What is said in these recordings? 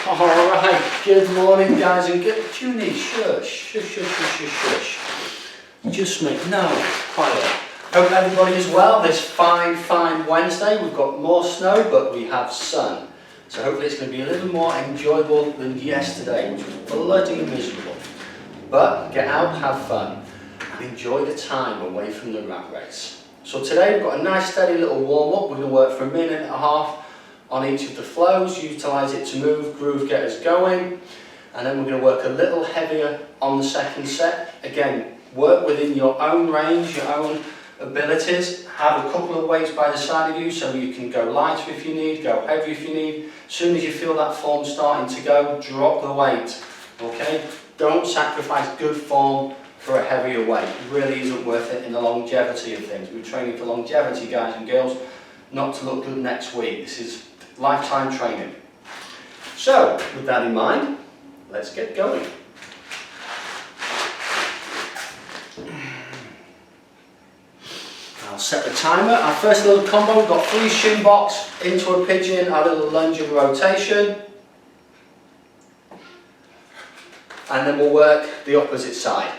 Alright, good morning guys and good Junie, shush. Just make no quiet. Hope everybody is well this fine Wednesday. We've got more snow but we have sun. So hopefully it's going to be a little more enjoyable than yesterday, which was bloody miserable. But get out, have fun and enjoy the time away from the rat race. So today we've got a nice steady little warm up. We're going to work for a minute and a half on each of the flows, utilise it to move, groove, get us going, and then we're going to work a little heavier on the second set. Again, work within your own range, your own abilities. Have a couple of weights by the side of you so you can go lighter if you need, go heavy if you need. As soon as you feel that form starting to go, drop the weight, okay? Don't sacrifice good form for a heavier weight. It really isn't worth it in the longevity of things. We're training for longevity, guys and girls, not to look good next week. This is lifetime training. So, with that in mind, let's get going. I'll set the timer. Our first little combo, we've got 3 shin box into a pigeon, our little lunge of rotation. And then we'll work the opposite side.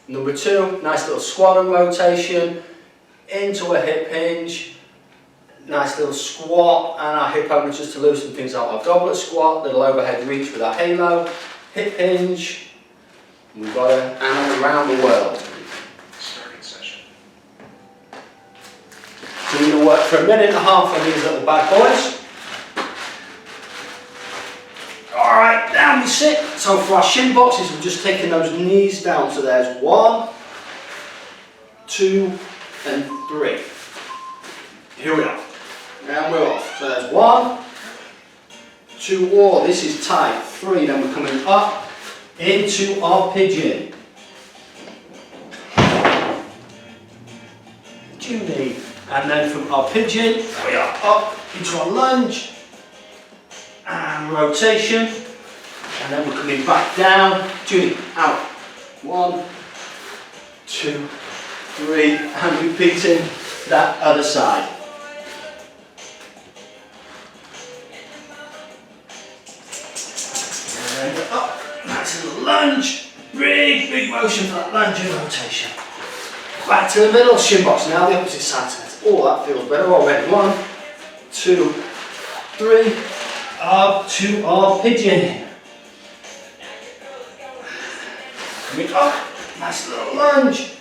Number 2, nice little squat and rotation, into a hip hinge. Nice little squat and our hip opener just to loosen things up. Our goblet squat, little overhead reach with our halo, hip hinge. We've got an around the world. Starting session. So we're going to work for a minute and a half on these little bad boys. Alright, down we sit. So for our shin boxes, we're just taking those knees down. So there's 1, 2 and 3. Here we are. And we're off. So there's 1, 2, oh, this is tight. 3, then we're coming up into our pigeon. Junie. And then from our pigeon, we are up into our lunge and rotation. And then we're coming back down. Junie, out. 1, 2, 3, and repeating that other side. Up, nice little lunge, big motion for that lunge and rotation. Back to the middle, shin box, now the opposite side to this. Oh, that feels better already. 1, 2, 3, up to our pigeon. Coming up, nice little lunge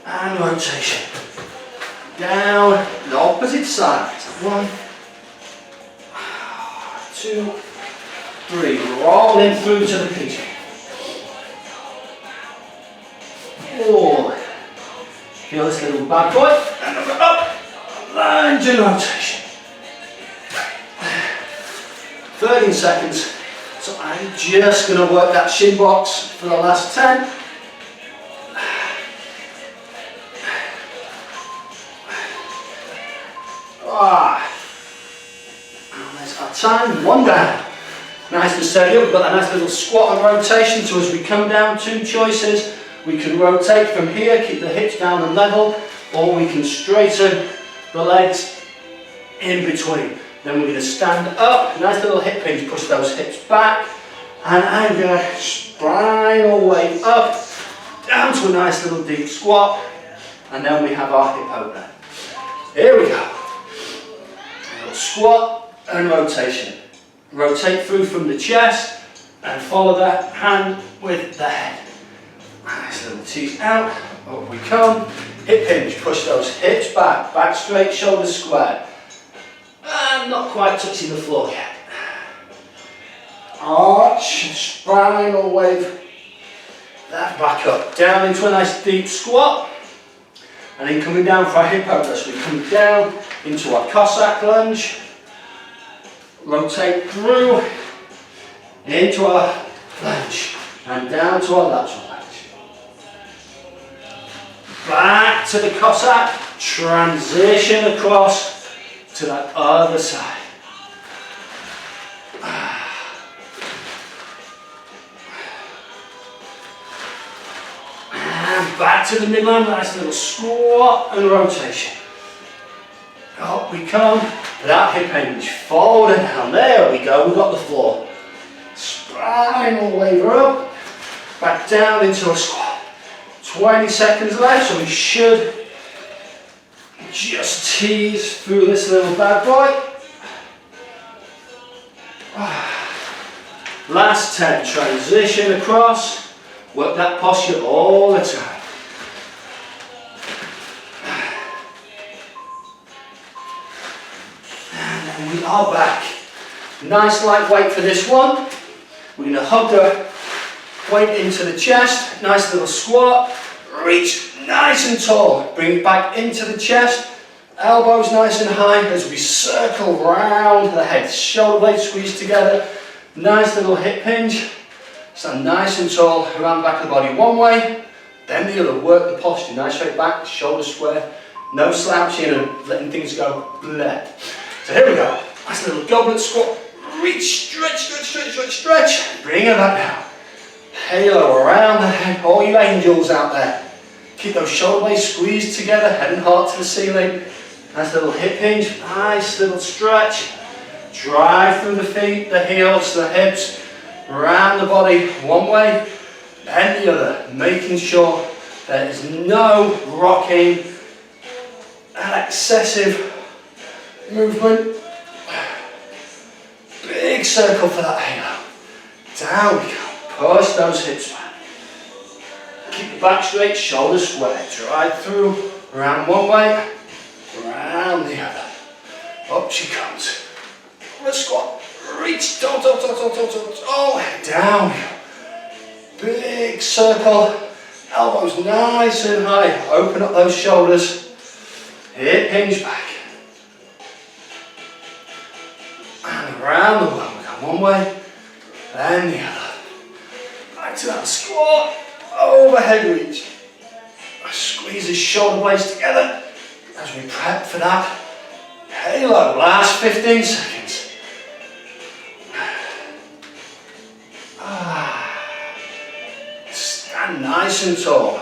and rotation. Down the opposite side. 1, 2, 3, rolling through to the pigeon. 4, feel this little bad boy, and up, lunge and rotation. 13 seconds, so I'm just going to work that shin box for the last 10. And there's our time, 1 down. Nice and steady up, we've got that nice little squat and rotation, so as we come down, 2 choices. We can rotate from here, keep the hips down and level, or we can straighten the legs in between. Then we're going to stand up, nice little hip hinge, push those hips back, and I'm going to spine all the way up, down to a nice little deep squat, and then we have our hip opener. Here we go. A little squat and rotation. Rotate through from the chest and follow that hand with the head. Nice little tease out, up we come. Hip hinge, push those hips back, back straight, shoulders square. And not quite touching the floor yet. Arch, spine or wave that back up. Down into a nice deep squat. And then coming down for our hip opener. So we come down into our Cossack lunge. Rotate through into our lunge and down to our lateral lunge. Back to the Cossack, transition across to that other side. And back to the midline, nice little squat and rotation. Up we come, that hip hinge, forward and down, there we go, we've got the floor. final lever up, back down into a squat. 20 seconds left, so we should just tease through this little bad boy. Last 10, transition across, work that posture all the time. And then we are back. Nice light weight for this one. We're going to hug the weight into the chest, nice little squat, reach nice and tall, bring it back into the chest, elbows nice and high as we circle round the head, shoulder blades squeeze together, nice little hip hinge, stand nice and tall around the back of the body one way, then the other, work the posture, nice straight back, shoulders square, no slouching and letting things go bleh. So here we go, nice little goblet squat, reach, stretch, bring it back down. Halo around the head, all you angels out there. Keep those shoulder blades squeezed together, head and heart to the ceiling. Nice little hip hinge, nice little stretch. Drive through the feet, the heels, the hips, around the body one way, then the other. Making sure there is no rocking and excessive movement. Big circle for that halo. Down we go. Push those hips back. Keep the back straight, shoulders square. Drive through, around one way, around the other. Up she comes. Let's squat. Reach, toe, down we go. Big circle. Elbows nice and high. Open up those shoulders. Hip hinge back. And around the world. We go one way, then the other. Back to that squat, overhead reach. Squeeze the shoulder blades together as we prep for that halo. Last 15 seconds. Stand nice and tall.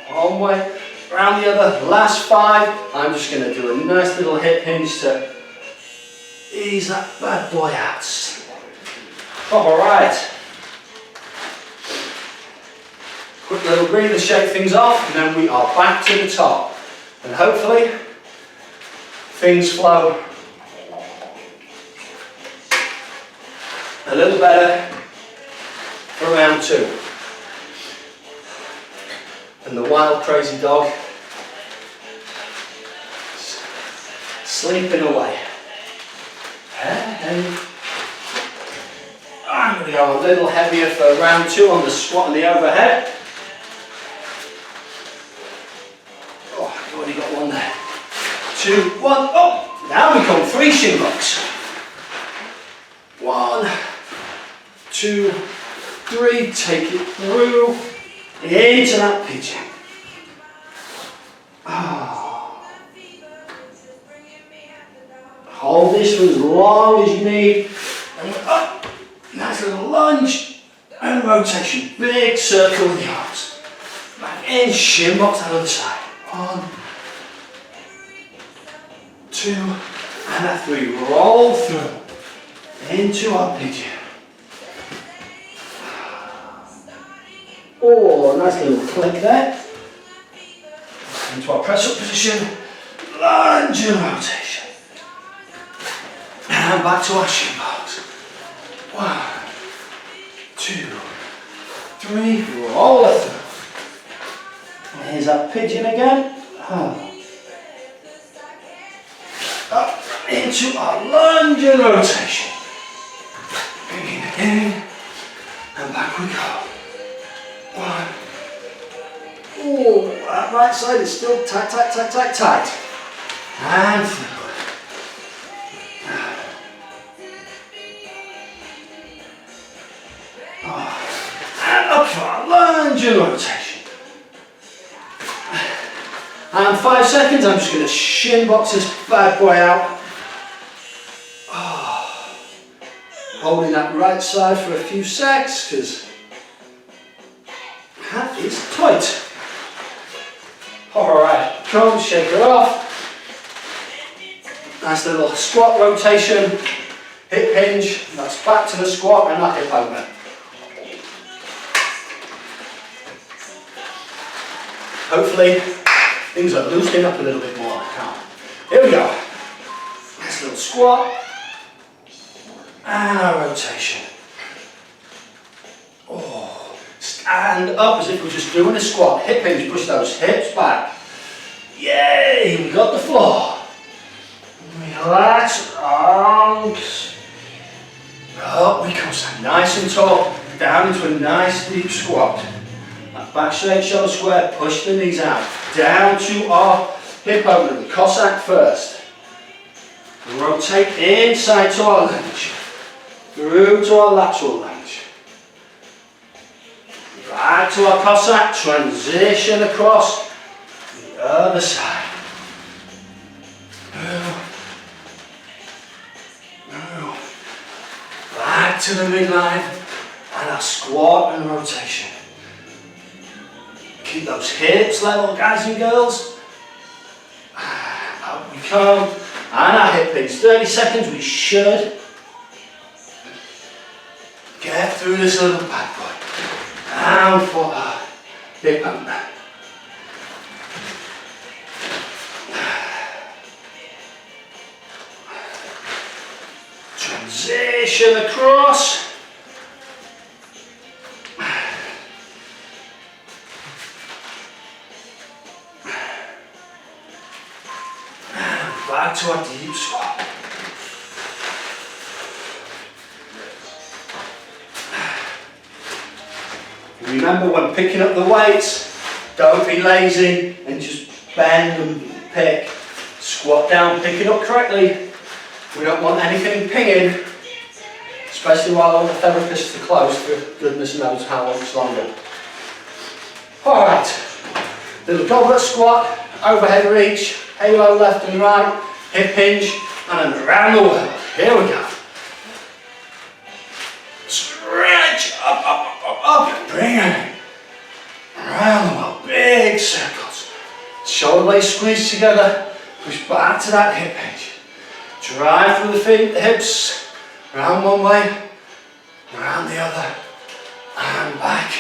One way, around the other. Last 5. I'm just going to do a nice little hip hinge to ease that bad boy out. Alright. Quick little breather, shake things off, and then we are back to the top. And hopefully, things flow a little better for round 2. And the wild crazy dog sleeping away. And I'm going to go a little heavier for round 2 on the squat and the overhead. Oh, I've already got one there. 2, 1, oh! Now we come 3 shin blocks. 1, 2, 3, take it through, into that pigeon. Oh. Hold this for as long as you need. And up. Nice little lunge and rotation. Big circle with the arms. Back in, shin box that other side. 1, 2, and that 3. Roll through into our pigeon. Oh, nice little click there. Into our press up position. Lunge and rotation. And back to our shin box. 1, 2, 3, roll it through. Here's that pigeon again. Up into our lunge and rotation. Begin again. And back we go. 1. Oh, that right side is still tight. And through. And up for our lunge and rotation. And 5 seconds, I'm just going to shin box this bad boy out. Holding that right side for a few secs, because that is tight. Alright, come, shake her off. Nice little squat rotation, hip hinge, that's back to the squat and that hip open. hopefully things are loosening up a little bit more now. Here we go. Nice little squat. And a rotation. Oh, stand up as if we're just doing a squat. Hip hinge, push those hips back. Yay, we got the floor. Relax, arms. Up we come, stand nice and tall. Down into a nice deep squat. Back straight, shoulder square, push the knees out. Down to our hip opener, the Cossack first. Rotate inside to our lunge. Through to our lateral lunge. Back to our Cossack, transition across the other side. Back to the midline and our squat and rotation. Keep those hips level, guys and girls. Up we come. And our hip hinge. 30 seconds, we should get through this little bad boy. Down for our hip opener. Transition across. Back to our deep squat. Remember, when picking up the weights, don't be lazy and just bend and pick. Squat down, pick it up correctly. We don't want anything pinging, especially while all the therapists are closed for goodness knows how much longer. Alright, little goblet squat, overhead reach, halo left and right, hip hinge, and then around the world. Here we go. Stretch, up, up, up, up, up, bring it around the world, big circles. Shoulder blades squeeze together, push back to that hip hinge. Drive through the feet, the hips, around one way, around the other, and back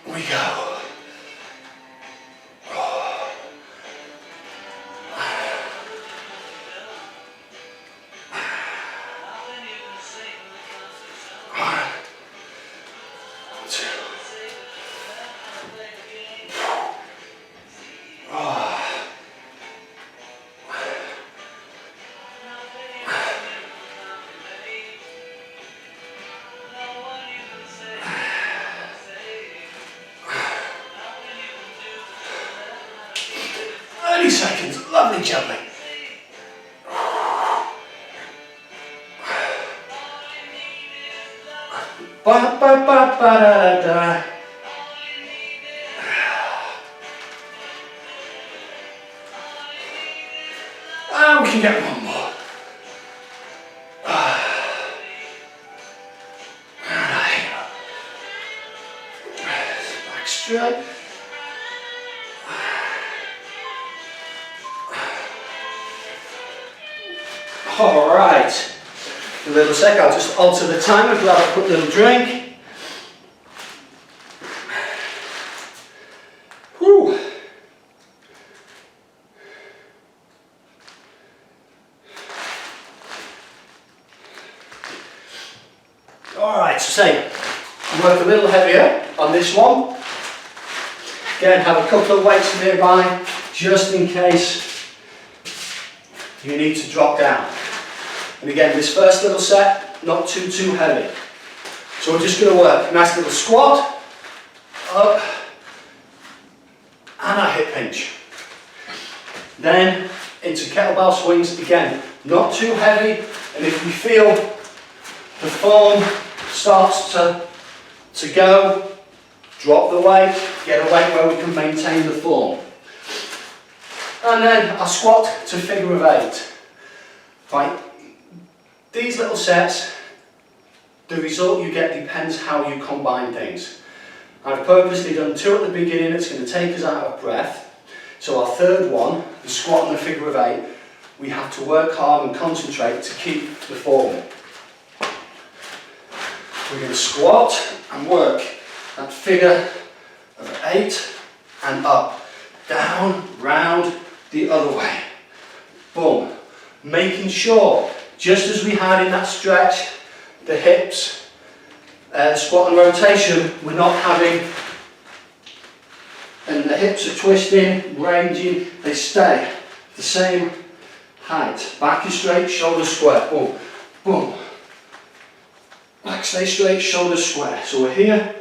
we go. Seconds, lovely juggling. Ba ba ba ba da da. And we can get one more. Back straight. Alright, a little sec, I'll just alter the timer, grab a quick little drink. Whew. Alright, so say, work a little heavier on this one. Again, have a couple of weights nearby, just in case you need to drop down. And again, this first little set, not too heavy. So we're just going to work a nice little squat, up, and a hip hinge. Then into kettlebell swings, again, not too heavy, and if we feel the form starts to go, drop the weight, get a weight where we can maintain the form. And then I'll squat to figure of 8. Right. These little sets, the result you get depends how you combine things. I've purposely done 2 at the beginning, it's going to take us out of breath. So our third one, the squat and the figure of 8, we have to work hard and concentrate to keep the form. We're going to squat and work that figure of 8 8 and up. Down, round, the other way. Boom. Making sure, just as we had in that stretch, the hips, squat and rotation, we're not having, and the hips are twisting, ranging, they stay the same height. Back is straight, shoulders square. Boom, boom. Back stay straight, shoulders square. So we're here,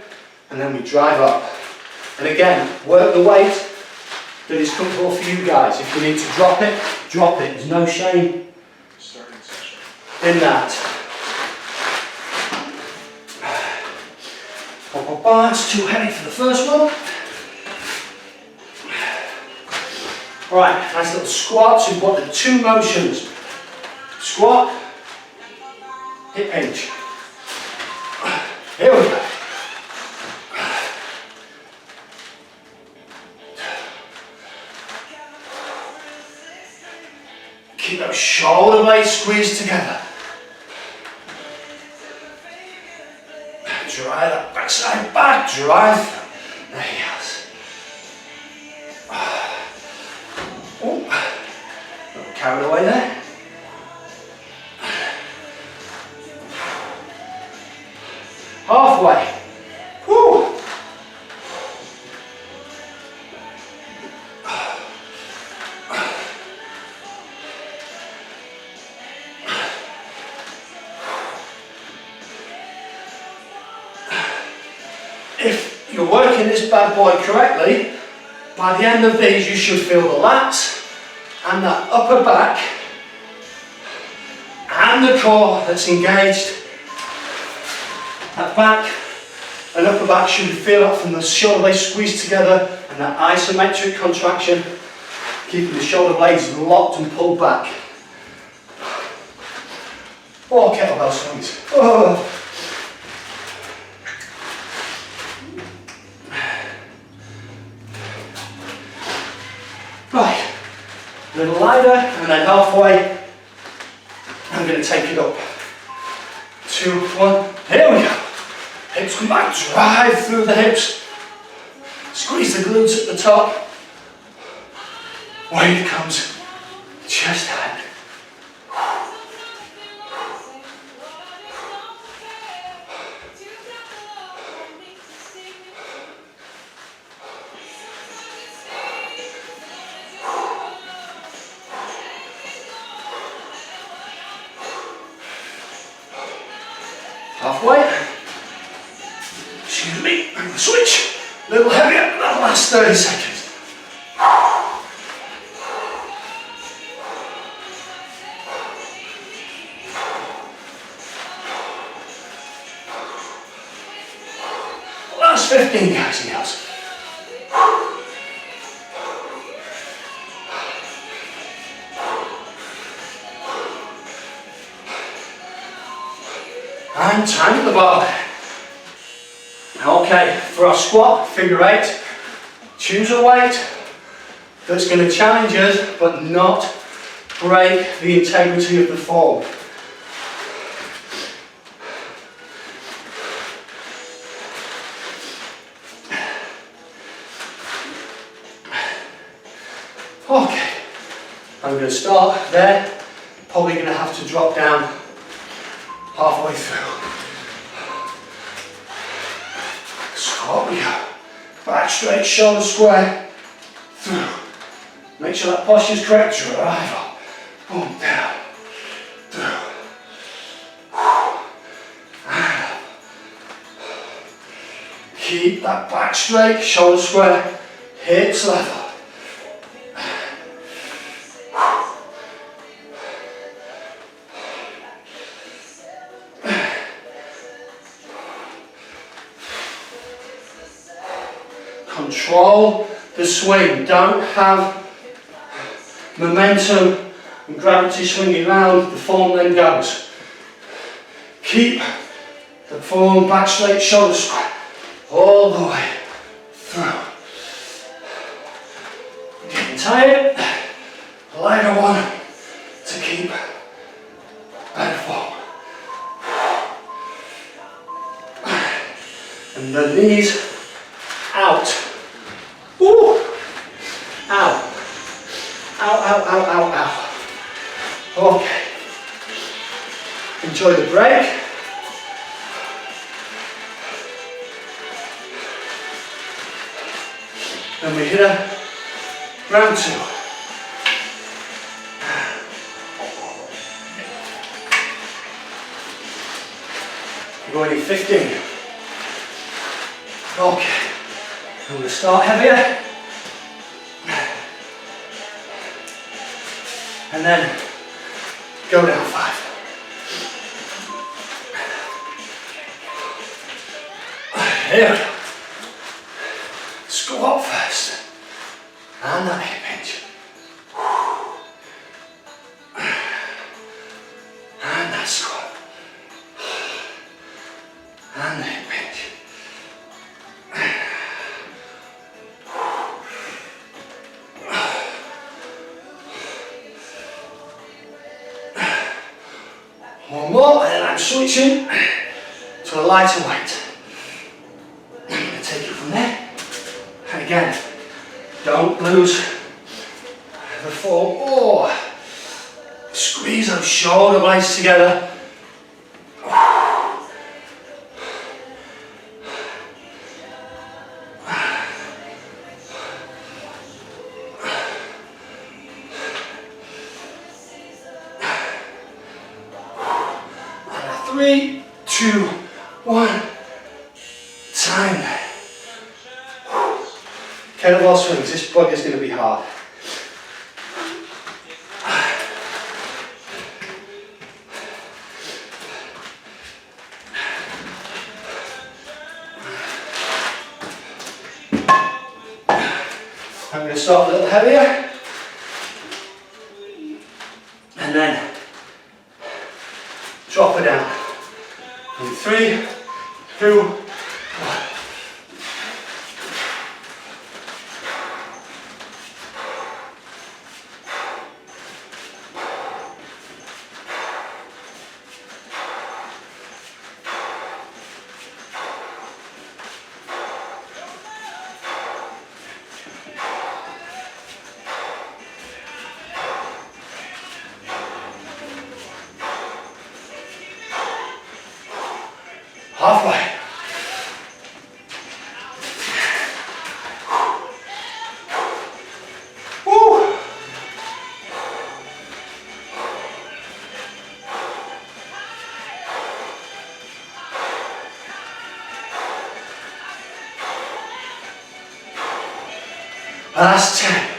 and then we drive up. And again, work the weight that is comfortable for you guys. If you need to drop it, drop it. There's no shame Starting session. in that. It's too heavy for the first one. Alright, nice little squats. We've got the 2 motions. Squat, hip hinge. Here we go. Keep those shoulder blades squeezed together. Drive that backside back, drive. There he is. Oh, got carried away there. Halfway. Woo. If you're working this bad boy correctly, by the end of these you should feel the lats and that upper back and the core that's engaged. That back and upper back should feel that from the shoulder blades squeezed together and that isometric contraction, keeping the shoulder blades locked and pulled back. Or kettlebell swings. Oh. Right, a little lighter and then halfway, I'm going to take it up. 2, 1, here we go. Hips come back, drive through the hips. Squeeze the glutes at the top. Weight comes, chest out. Halfway. Excuse me, I'm gonna switch. A little heavier than that last 30 seconds. Last 15, guys and girls. And time the bar. Okay, for our squat, figure 8, choose a weight that's going to challenge us but not break the integrity of the form. Okay, I'm going to start there, probably going to have to drop down halfway through. Squat we go. Back straight, shoulder square, through. Make sure that posture's correct, drive up, boom, down, through. And up. Keep that back straight, shoulder square, hips level. Control the swing, don't have momentum and gravity swinging around, the form then goes. Keep the form back straight, shoulder square, all the way through. Getting tired, lighter one to keep better form. And the knees out enjoy the break. And we hit a round 2. We're going in 15. Okay, I'm going to start heavier. And then go down 5. Here we go. Squat first. And that hip hinge. And that squat. And the hip hinge. One more, and then I'm switching to a lighter weight. I'm going to take it from there. And again, don't lose the form. Oh, squeeze those shoulder blades together. And a 3, 2, 1. Time. Kettlebell swings, this bug is going to be hard. I'm going to start a little heavier. And then drop it down. In 3, 2, 1. Halfway. Woo. Last 10.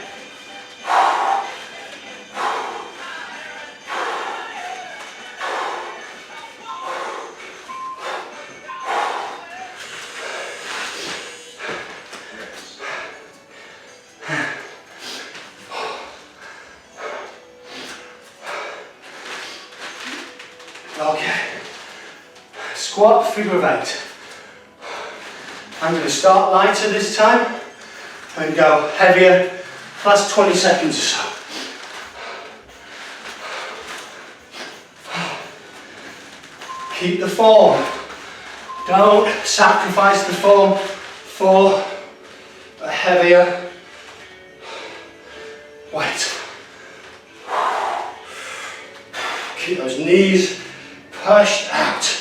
Okay, squat, figure of 8. I'm going to start lighter this time and go heavier, last 20 seconds or so. Keep the form, don't sacrifice the form for a heavier weight. Keep those knees pushed out.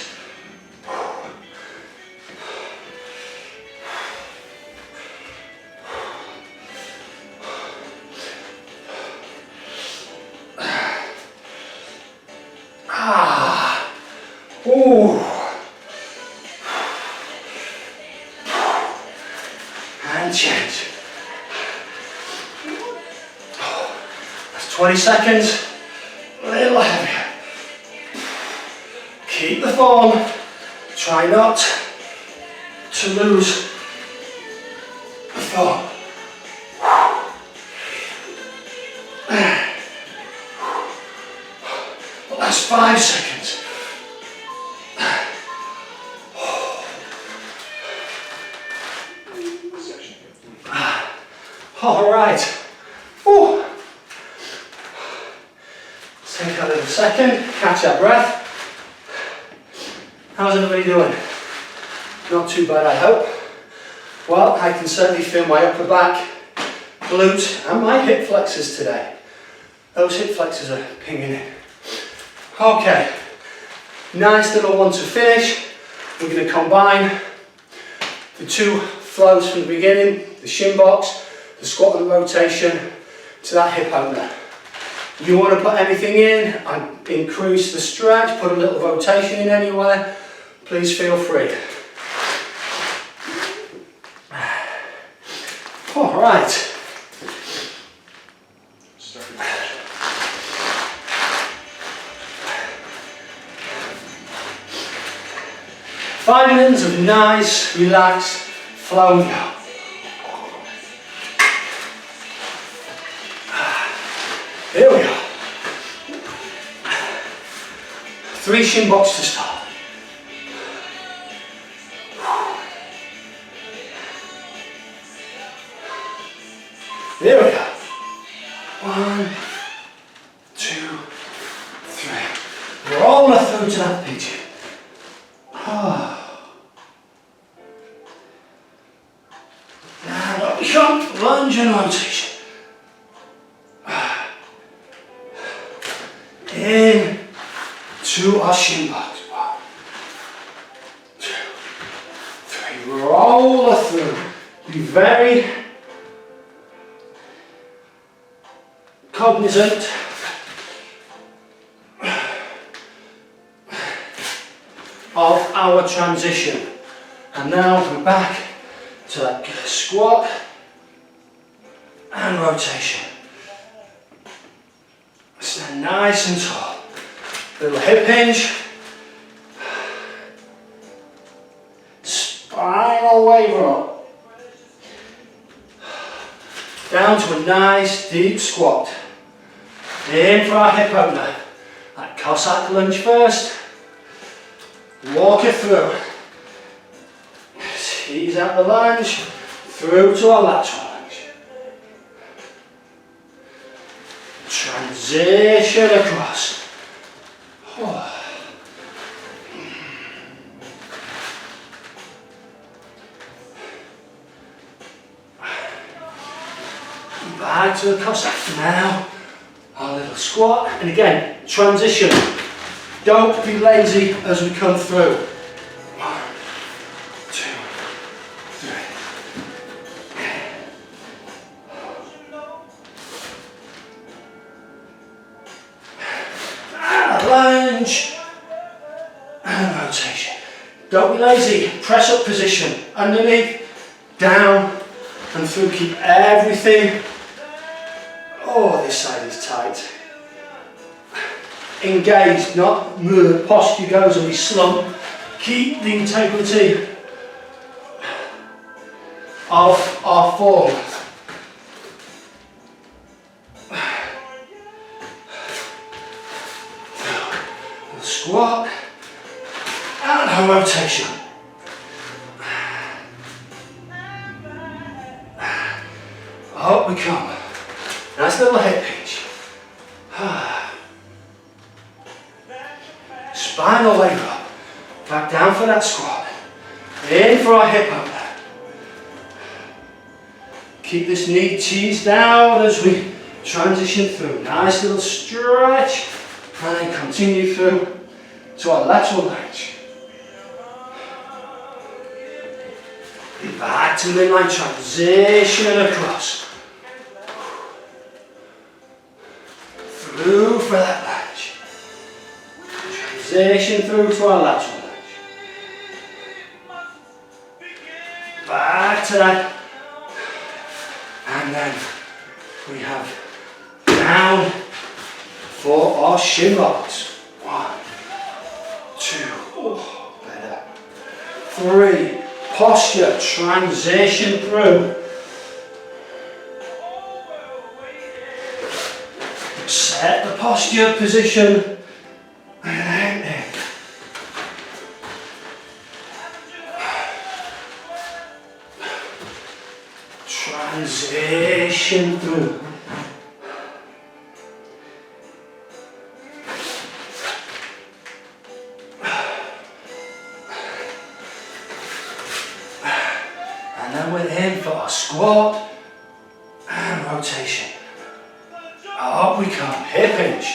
Ooh. And change. That's 20 seconds. A little heavier. Keep the form. Try not to lose the form. That's 5 seconds. All right. Ooh. Let's take a little second, catch our breath. How's everybody doing? Not too bad, I hope. Well, I can certainly feel my upper back, glutes, and my hip flexors today. Those hip flexors are pinging in. Okay, Nice little one to finish. We're going to combine the two flows from the beginning, the shin box, the squat and the rotation, to that hip opener. You want to put anything in and increase the stretch, put a little rotation in anywhere, please feel free. All right. Starting session. 5 minutes of nice, relaxed flow and go. Here we go. 3 shin box to start. Here we go. 1, 2, 3. Roll her through to that pigeon. And up we come, lunge and rotation. In to our shin box. 1, 2, 3. Roll her through. Be very cognizant of our transition. And now we're back to that squat and rotation. Stand nice and tall. Little hip hinge. Spinal waver up. Down to a nice deep squat. In for our hip opener. That Cossack lunge first. Walk it through. Tease out the lunge. Through to our lateral lunge. Transition across. Back to the Cossack. Now, our little squat. And again, transition. Don't be lazy as we come through. 1, 2, 3. And lunge. And rotation. Don't be lazy. Press up position. Underneath, down, and through. Keep everything. Oh, this side is tight. Engaged, not the posture goes and we slump. Keep the integrity of our form. Squat and a rotation. Up we come. Nice little hip hinge. Spinal waver up. Back down for that squat. In for our hip opener. Keep this knee teased down as we transition through. Nice little stretch. And then continue through to our lateral lunge. Back to midline, transition across. Through for that lunge. Transition through to our lateral lunge. Back to that. And then we have down for our shin box. 1, 2, oh, better. 3, posture, transition through. Set the posture position. And then transition through. And then we're in for our squat and rotation. Up we come, hip hinge.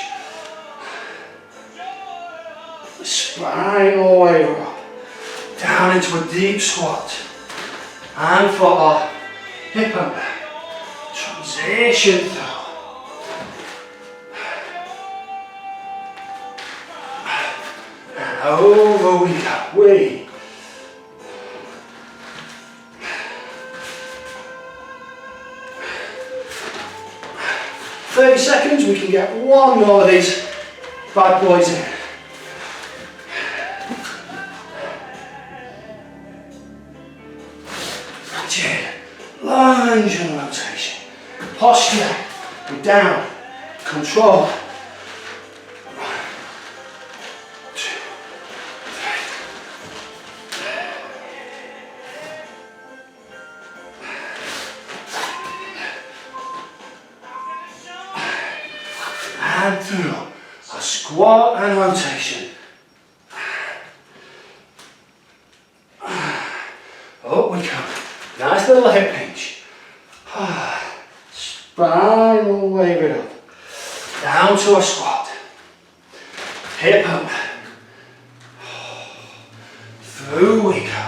spine all the way up, down into a deep squat, and for our hip opener, transition through, and over we go, 30 seconds, we can get one more of these bad boys in. Chin, lunge and rotation. Posture, we're down, control. 1, 2, 3. And through. A squat and rotation. Up we come. Nice little hip hinge. Spine all the way right up. Down to a squat. Hip up. Through we go.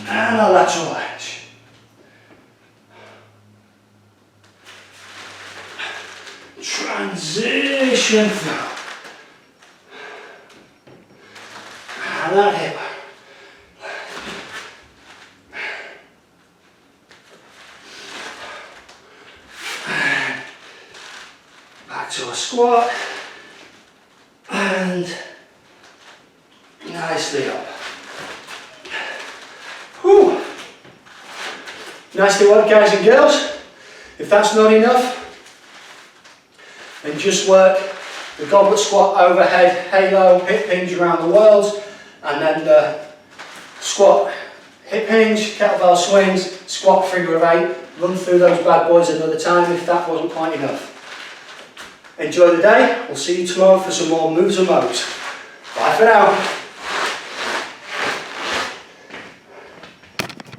And a lateral lunge. Transition through. And that hip. And back to a squat. And nicely up. Whew. Nicely work, guys and girls. If that's not enough, and just work the goblet squat overhead, halo, hip hinge around the world, and then the squat, hip hinge, kettlebell swings, squat figure of 8. Run through those bad boys another time if that wasn't quite enough. Enjoy the day. We'll see you tomorrow for some more moves and modes. Bye for now.